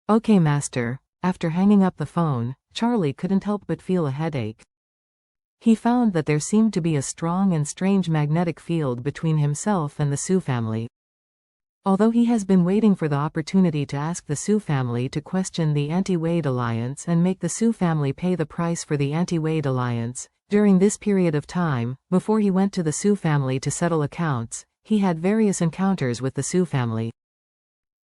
Okay, master. After hanging up the phone, Charlie couldn't help but feel a headache. He found that there seemed to be a strong and strange magnetic field between himself and the Sioux family. Although he has been waiting for the opportunity to ask the Sioux family to question the anti-Wade alliance and make the Sioux family pay the price for the anti-Wade alliance, during this period of time, before he went to the Sioux family to settle accounts, he had various encounters with the Sioux family.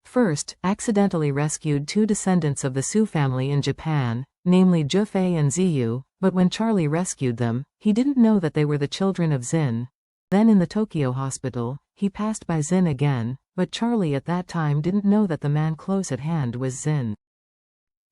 First, accidentally rescued two descendants of the Sioux family in Japan, namely Jufei and Ziyu, but when Charlie rescued them, he didn't know that they were the children of Zin. Then in the Tokyo hospital, he passed by Zin again, but Charlie at that time didn't know that the man close at hand was Zin.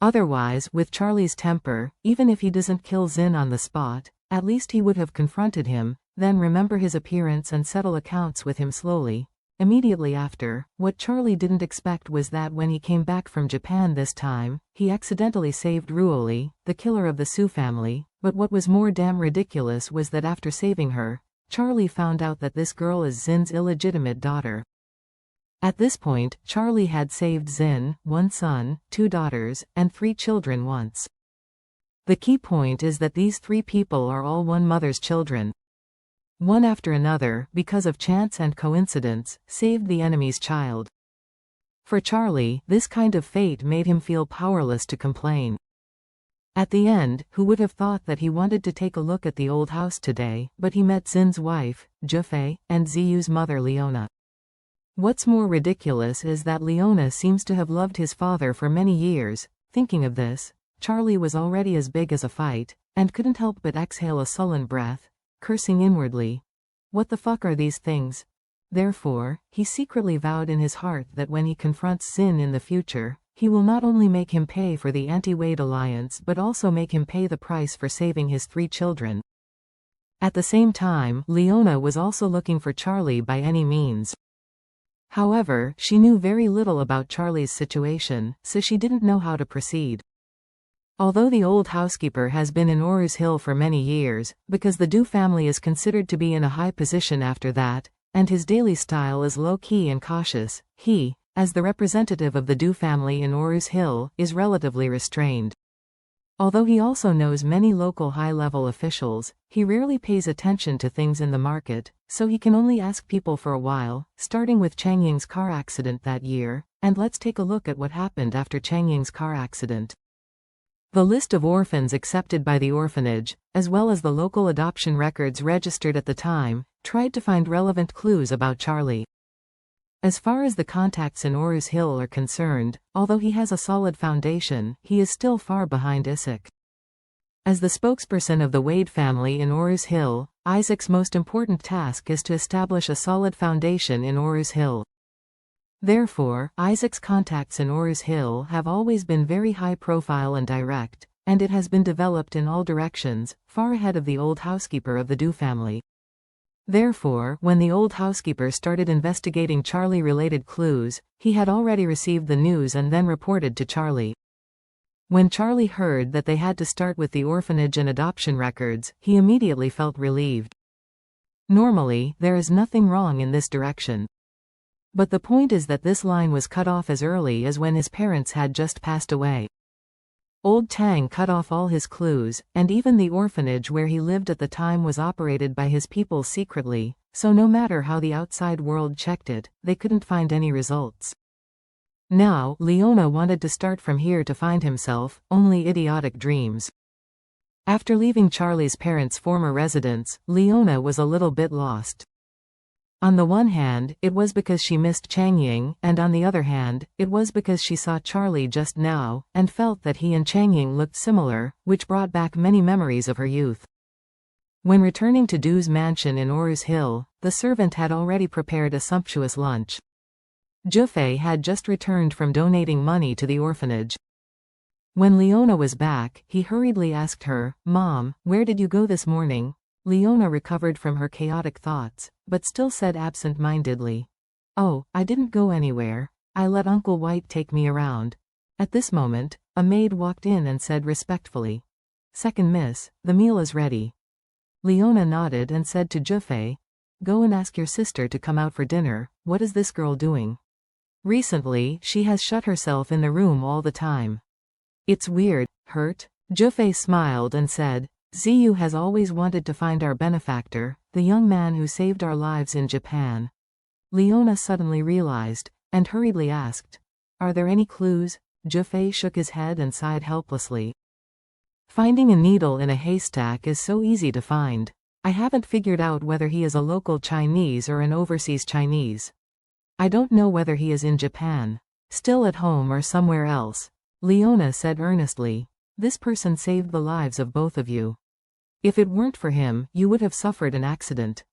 Otherwise, with Charlie's temper, even if he doesn't kill Zin on the spot, at least he would have confronted him, then remember his appearance and settle accounts with him slowly. Immediately after, what Charlie didn't expect was that when he came back from Japan this time, he accidentally saved Ruoli, the killer of the Sioux family, but what was more damn ridiculous was that after saving her, Charlie found out that this girl is Zin's illegitimate daughter. At this point, Charlie had saved Zin, one son, two daughters, and three children once. The key point is that these three people are all one mother's children. One after another, because of chance and coincidence, saved the enemy's child. For Charlie, this kind of fate made him feel powerless to complain. At the end, who would have thought that he wanted to take a look at the old house today, but he met Zin's wife, Jufei, and Ziyu's mother Leona. What's more ridiculous is that Leona seems to have loved his father for many years. Thinking of this, Charlie was already as big as a fight, and couldn't help but exhale a sullen breath, cursing inwardly. What the fuck are these things? Therefore, he secretly vowed in his heart that when he confronts Zin in the future, he will not only make him pay for the anti-Wade alliance but also make him pay the price for saving his three children. At the same time, Leona was also looking for Charlie by any means. However, she knew very little about Charlie's situation, so she didn't know how to proceed. Although the old housekeeper has been in Oru's Hill for many years, because the Du family is considered to be in a high position after that, and his daily style is low-key and cautious, he, as the representative of the Du family in Oru's Hill, is relatively restrained. Although he also knows many local high-level officials, he rarely pays attention to things in the market, so he can only ask people for a while, starting with Chang Ying's car accident that year, and let's take a look at what happened after Chang Ying's car accident. The list of orphans accepted by the orphanage, as well as the local adoption records registered at the time, tried to find relevant clues about Charlie. As far as the contacts in Oru's Hill are concerned, although he has a solid foundation, he is still far behind Isaac. As the spokesperson of the Wade family in Oru's Hill, Isaac's most important task is to establish a solid foundation in Oru's Hill. Therefore, Isaac's contacts in Oru's Hill have always been very high profile and direct, and it has been developed in all directions, far ahead of the old housekeeper of the Du family. Therefore, when the old housekeeper started investigating Charlie-related clues, he had already received the news and then reported to Charlie. When Charlie heard that they had to start with the orphanage and adoption records, he immediately felt relieved. Normally, there is nothing wrong in this direction. But the point is that this line was cut off as early as when his parents had just passed away. Old Tang cut off all his clues, and even the orphanage where he lived at the time was operated by his people secretly, so no matter how the outside world checked it, they couldn't find any results. Now, Leona wanted to start from here to find himself, only idiotic dreams. After leaving Charlie's parents' former residence, Leona was a little bit lost. On the one hand, it was because she missed Chang Ying, and on the other hand, it was because she saw Charlie just now, and felt that he and Chang Ying looked similar, which brought back many memories of her youth. When returning to Du's mansion in Oru's Hill, the servant had already prepared a sumptuous lunch. Jufei had just returned from donating money to the orphanage. When Leona was back, he hurriedly asked her, "Mom, where did you go this morning?" Leona recovered from her chaotic thoughts, but still said absent-mindedly, "Oh, I didn't go anywhere. I let Uncle White take me around." At this moment, a maid walked in and said respectfully, "Second miss, the meal is ready." Leona nodded and said to Jufei, "Go and ask your sister to come out for dinner. What is this girl doing?" Recently, she has shut herself in the room all the time. It's weird, hurt? Jufei smiled and said, Ziyu has always wanted to find our benefactor, the young man who saved our lives in Japan. Leona suddenly realized, and hurriedly asked, Are there any clues? Jufei shook his head and sighed helplessly. Finding a needle in a haystack is so easy to find. I haven't figured out whether he is a local Chinese or an overseas Chinese. I don't know whether he is in Japan, still at home or somewhere else. Leona said earnestly, This person saved the lives of both of you. If it weren't for him, you would have suffered an accident.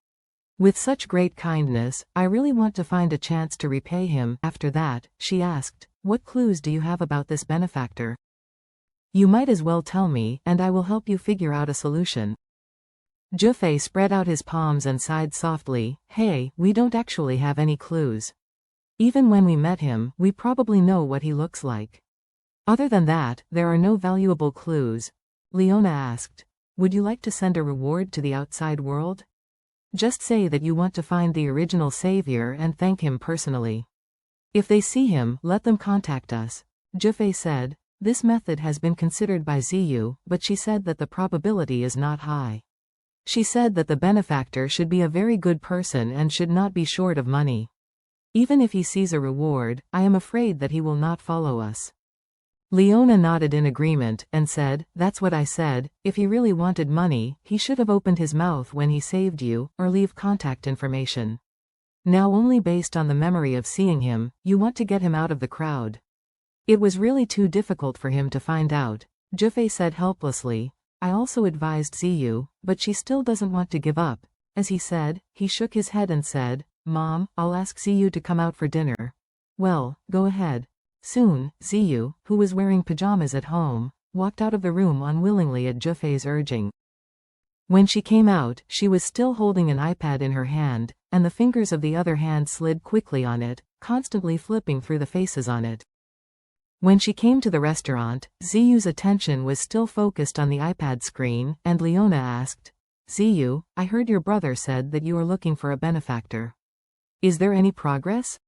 With such great kindness, I really want to find a chance to repay him. After that, she asked, What clues do you have about this benefactor? You might as well tell me, and I will help you figure out a solution. Jufei spread out his palms and sighed softly, Hey, we don't actually have any clues. Even when we met him, we probably know what he looks like. Other than that, there are no valuable clues. Leona asked, Would you like to send a reward to the outside world? Just say that you want to find the original savior and thank him personally. If they see him, let them contact us. Jufei said, This method has been considered by Ziyu, but she said that the probability is not high. She said that the benefactor should be a very good person and should not be short of money. Even if he sees a reward, I am afraid that he will not follow us. Leona nodded in agreement, and said, That's what I said, if he really wanted money, he should have opened his mouth when he saved you, or leave contact information. Now only based on the memory of seeing him, you want to get him out of the crowd. It was really too difficult for him to find out, Jufei said helplessly. I also advised Ziyu, but she still doesn't want to give up. As he said, he shook his head and said, Mom, I'll ask Ziyu to come out for dinner. Well, go ahead. Soon, Ziyu, who was wearing pajamas at home, walked out of the room unwillingly at Jufei's urging. When she came out, she was still holding an iPad in her hand, and the fingers of the other hand slid quickly on it, constantly flipping through the faces on it. When she came to the restaurant, Ziyu's attention was still focused on the iPad screen, and Leona asked, Ziyu, I heard your brother said that you are looking for a benefactor. Is there any progress?